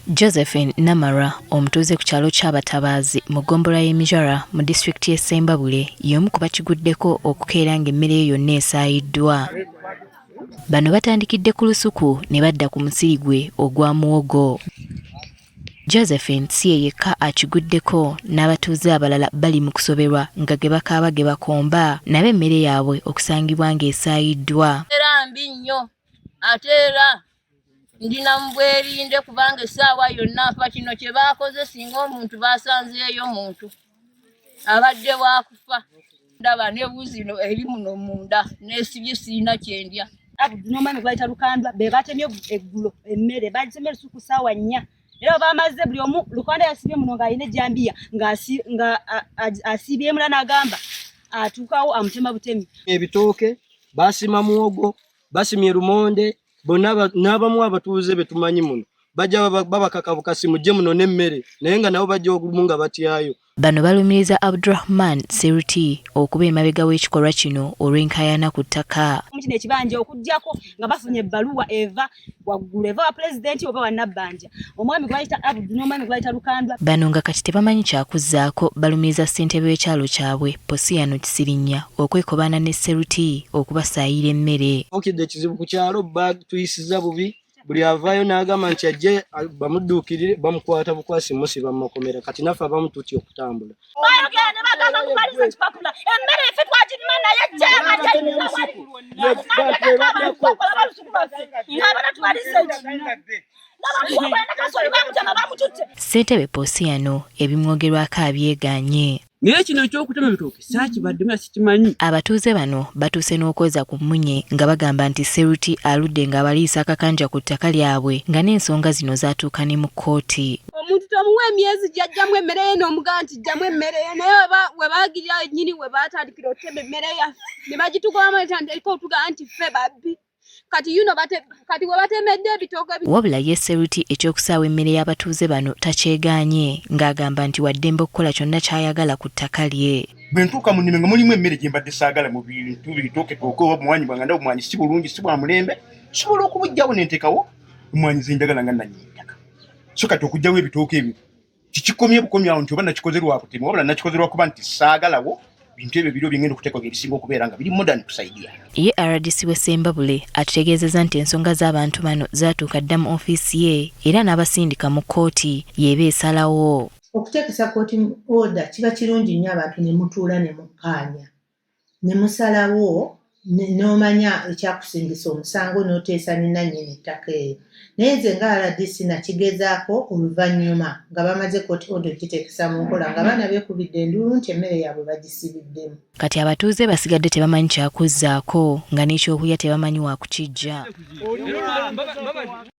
Josephine Namara omutuuze ku kyalo ky'abatabaazi mu ggombolola y'Emijara mu disitulikiti y'e Ssembabule y'omu ku bakiguddeko okukeera ng'emmere ye yonna esaayiddwa. Bano batandikidde ku lusuku ne badda ku musiri gwe ogwa muwogo. Josephine si ye yekka akiguddeko, n'abatuuze abalala bali mu kusoberwa nga ge bakaaba ge bakomba nabo emmere yaabwe okusangibwa ng'esaayiddwa. Era mbi nnyo ate era ndina mbwerinde kubanga essaawa yonna mpa kino kye baakoze singa omuntu baasanzeeyo muntu abadde waakufa. Ndaba ne buzino eri muno munda n'esibye sirina kyendya. N'omwami gwayita Lukandwa be batemye eggulo emmere bagitemye lusuku ssaawa 4. Era bamaze buli omu Lukandwa yasibye muno ng'alina ejjambiya nga asibye mula n'agamba atuukawo amutema butemi. Ebitooke basima muwogo basimye lumonde bonna n'abamu abatuuze be tumanyi muno bajja babakaka bukasi mujje muno n'emmere naye nga nabo bajja okumu nga batyayo. Bano balumiriza Abdurrahman Seruti okuba emabega w'ekikolwa kino olw'enkaayana ku ttaka. Kino ekibanja okuggyako nga bafunye ebbaluwa eva waggulu eva wa pulezidenti oba wa Nabbanja. Omwami gwayita Abdu n'omwami gwayita Lukandwa. Bano nga kati tebamanyi kyakuzzaako balumiriza ssentebe w'ekyalo kyabwe Posiyano Kisirinya okwekobaana ne Seruti okubasaayira emmere. Okidde ekizibu ku kyalo tuyisiza bubi buli avaayo n'agamba nti ajje bamudduukirire bamukwata bukwasi musiba mu makomera kati naffe abamu tutya okutambula. Bayogera ne bagamba kumaliza kipapula emmere efe twagirima naye kyama Ssentebe Posiyano ebimwogerwako abyegaanye. Naye kino eky'okutema ebitooke saakibaddemu sikimanyi. Abatuuze bano batuuse n'okwoza ku mmunye nga bagamba nti Seruti aludde ng'abaliisa akakanja ku ttaka lyabwe nga n'ensonga zino zaatuuka ne mu kkooti. Omuntu tomuwa emyezi gy'ajjamu emmere ye n'omugaa nti jjamu emmere ye naye we baagirya nnyini we baatandikira otema emmere yaffe ne bagitugobamu etandika otugaa nti ffe babbi. Kati we batemedde ebitooke. Wabula ye Seruti ekyokusaawa emmere y'abatuuze bano takyegaanye ng'agamba nti waddembe okukola kyonna ky'ayagala ku ttaka lye. Bwe ntuuka mu nnimiro nga mulimu emmere gye mbadde saagala mu bintu bitooke oba omwanyi bwange ndaba omwanyi si bulungi si bwa mulembe sobola okubujjawo ne nteekawo omwanyi ze njagala nga nannyini ttaka. So kati okugjawo ebitooke ebyo kikikomye bukomye awo nti oba nakikoze lwa kutema wabula nakikoze lwa kuba nti saagalawo bintu ebyo biro byengenda okuteekwa ebisinga okubeera nga biri modern kusaidia. Ye RDC w'e Ssembabule atutegeezezza nti ensonga z'abantu bano zaatuuka dda mu ofiisi ye era n'abasindika mu kkooti y'eba esalawo. Okuteekesa kkooti order kiba kirungi nnyo abantu ne mutuula ne mukkaanya ne musalawo n'omanya ekyakusingisa omusango n'oteesa ne nannyini ettaka eyo. Naye nze nga RDC nakigezaako oluvannyuma nga bamaze kkooti order okiteekesa mu nkola nga baana beekubidde enduulu nti emmere yaabwe bagisibiddemu. Kati abatuuze basigadde tebamanyi kyakuzzaako nga n'ekyokulya tebamanyi wa kukiggya.